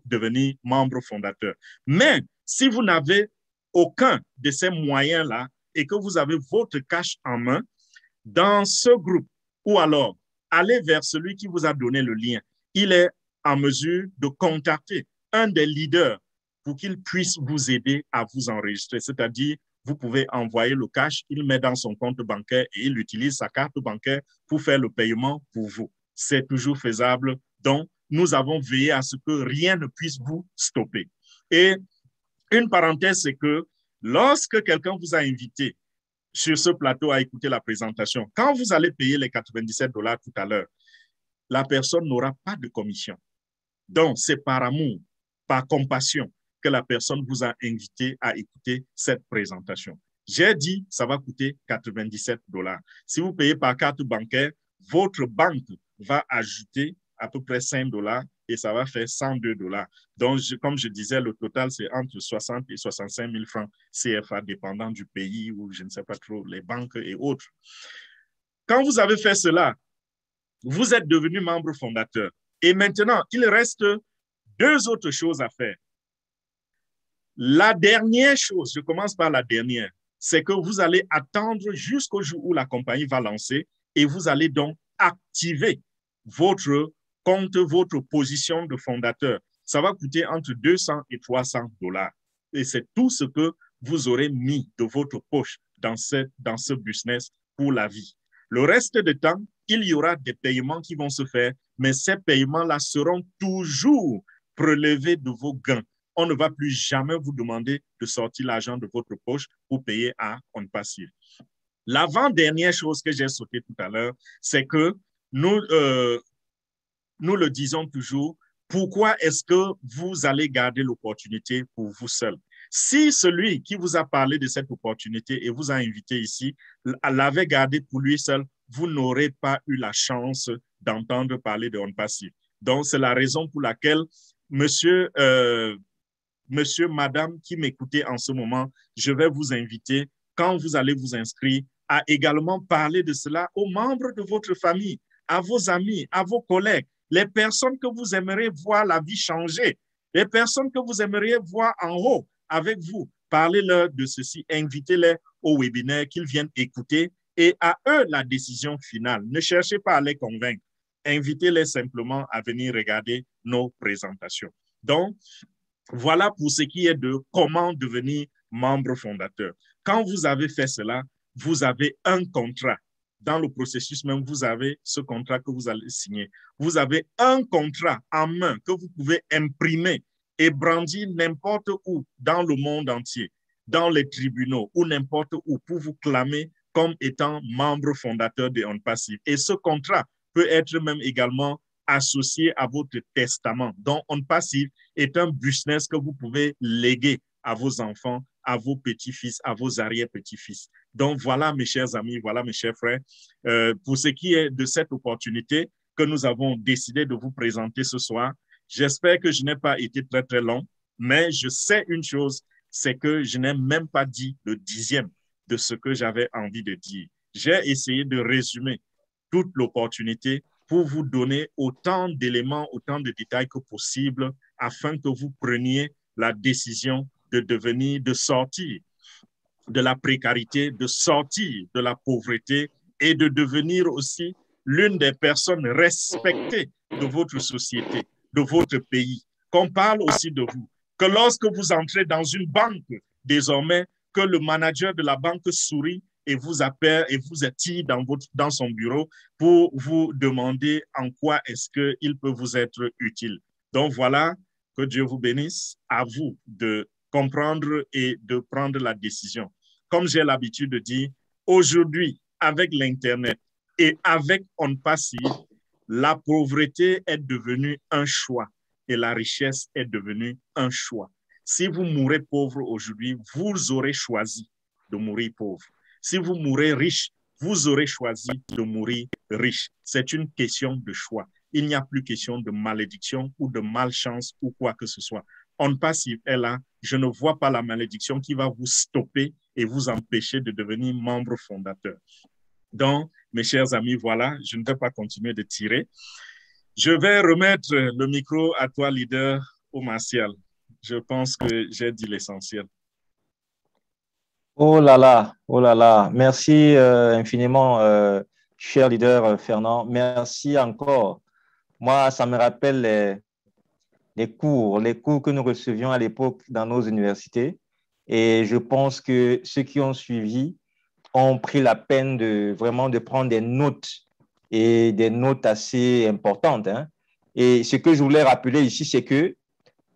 devenir membre fondateur. Mais si vous n'avez aucun de ces moyens-là et que vous avez votre cash en main, dans ce groupe, ou alors allez vers celui qui vous a donné le lien. Il est en mesure de contacter un des leaders pour qu'il puisse vous aider à vous enregistrer. C'est-à-dire, vous pouvez envoyer le cash, il met dans son compte bancaire et il utilise sa carte bancaire pour faire le paiement pour vous. C'est toujours faisable. Donc, nous avons veillé à ce que rien ne puisse vous stopper. Et une parenthèse, c'est que lorsque quelqu'un vous a invité sur ce plateau à écouter la présentation, quand vous allez payer les 97 $ tout à l'heure, la personne n'aura pas de commission. Donc, c'est par amour, par compassion que la personne vous a invité à écouter cette présentation. J'ai dit, ça va coûter 97 $. Si vous payez par carte bancaire, votre banque va ajouter à peu près 5 $ et ça va faire $102. Donc, comme je disais, le total, c'est entre 60 et 65 000 francs CFA, dépendant du pays ou je ne sais pas trop, les banques et autres. Quand vous avez fait cela, vous êtes devenu membre fondateur. Et maintenant, il reste deux autres choses à faire. La dernière chose, je commence par la dernière, c'est que vous allez attendre jusqu'au jour où la compagnie va lancer et vous allez donc activer votre compte, votre position de fondateur. Ça va coûter entre 200 et 300 dollars. Et c'est tout ce que vous aurez mis de votre poche dans ce business pour la vie. Le reste du temps, il y aura des paiements qui vont se faire, mais ces paiements-là seront toujours prélevés de vos gains. On ne va plus jamais vous demander de sortir l'argent de votre poche pour payer à OnPassive. L'avant-dernière chose que j'ai sautée tout à l'heure, c'est que nous le disons toujours, pourquoi est-ce que vous allez garder l'opportunité pour vous seul? Si celui qui vous a parlé de cette opportunité et vous a invité ici l'avait gardé pour lui seul, vous n'aurez pas eu la chance d'entendre parler de OnPassive. Donc, c'est la raison pour laquelle monsieur, madame qui m'écoutez en ce moment, je vais vous inviter, quand vous allez vous inscrire, à également parler de cela aux membres de votre famille, à vos amis, à vos collègues, les personnes que vous aimeriez voir la vie changer, les personnes que vous aimeriez voir en haut avec vous. Parlez-leur de ceci, invitez-les au webinaire qu'ils viennent écouter et à eux la décision finale. Ne cherchez pas à les convaincre. Invitez-les simplement à venir regarder nos présentations. Donc, voilà pour ce qui est de comment devenir membre fondateur. Quand vous avez fait cela, vous avez un contrat. Dans le processus même, vous avez ce contrat que vous allez signer. Vous avez un contrat en main que vous pouvez imprimer et brandir n'importe où dans le monde entier, dans les tribunaux ou n'importe où pour vous clamer comme étant membre fondateur de OnPassive. Et ce contrat peut être même également associé à votre testament. Donc, OnPassive est un business que vous pouvez léguer à vos enfants, à vos petits-fils, à vos arrière-petits-fils. Donc, voilà, mes chers amis, voilà, mes chers frères, pour ce qui est de cette opportunité que nous avons décidé de vous présenter ce soir. J'espère que je n'ai pas été très, très long, mais je sais une chose, c'est que je n'ai même pas dit le 10e de ce que j'avais envie de dire. J'ai essayé de résumer toute l'opportunité pour vous donner autant d'éléments, autant de détails que possible afin que vous preniez la décision de sortir de la précarité, de sortir de la pauvreté et de devenir aussi l'une des personnes respectées de votre société, de votre pays. Qu'on parle aussi de vous, que lorsque vous entrez dans une banque, désormais, que le manager de la banque sourit et vous appelle et vous attire dans son bureau pour vous demander en quoi est-ce qu'il peut vous être utile. Donc voilà, que Dieu vous bénisse, à vous de comprendre et de prendre la décision. Comme j'ai l'habitude de dire, aujourd'hui, avec l'Internet et avec OnPassive, la pauvreté est devenue un choix et la richesse est devenue un choix. Si vous mourrez pauvre aujourd'hui, vous aurez choisi de mourir pauvre. Si vous mourrez riche, vous aurez choisi de mourir riche. C'est une question de choix. Il n'y a plus question de malédiction ou de malchance ou quoi que ce soit. OnPassive est là. Je ne vois pas la malédiction qui va vous stopper et vous empêcher de devenir membre fondateur. Donc, mes chers amis, voilà, je ne vais pas continuer de tirer. Je vais remettre le micro à toi, leader, au Martial. Je pense que j'ai dit l'essentiel. Oh là là, oh là là. Merci infiniment, cher leader Fernand. Merci encore. Moi, ça me rappelle les cours que nous recevions à l'époque dans nos universités. Et je pense que ceux qui ont suivi ont pris la peine de vraiment de prendre des notes et des notes assez importantes, hein. Et ce que je voulais rappeler ici, c'est que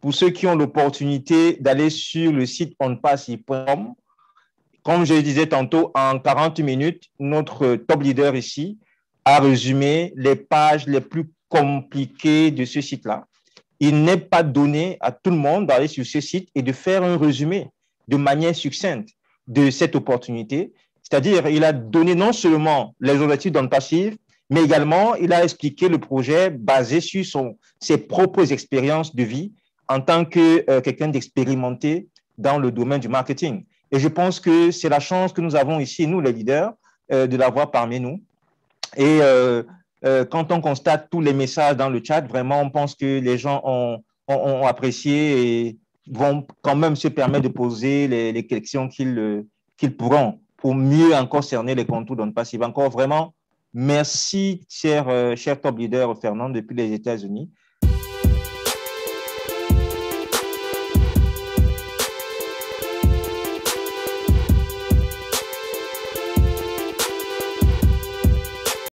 pour ceux qui ont l'opportunité d'aller sur le site onpassive.com, comme je le disais tantôt, en 40 minutes, notre top leader ici a résumé les pages les plus compliquées de ce site-là. Il n'est pas donné à tout le monde d'aller sur ce site et de faire un résumé de manière succincte de cette opportunité. C'est-à-dire, il a donné non seulement les objectifs d'OnPassive, mais également, il a expliqué le projet basé sur ses propres expériences de vie en tant que quelqu'un d'expérimenté dans le domaine du marketing. Et je pense que c'est la chance que nous avons ici, nous les leaders, de l'avoir parmi nous. Et quand on constate tous les messages dans le chat, vraiment, on pense que les gens ont apprécié et vont quand même se permettre de poser les questions qu'ils pourront pour mieux encore cerner les contours d'On Passive. Encore vraiment, merci, cher top leader Fernand, depuis les États-Unis.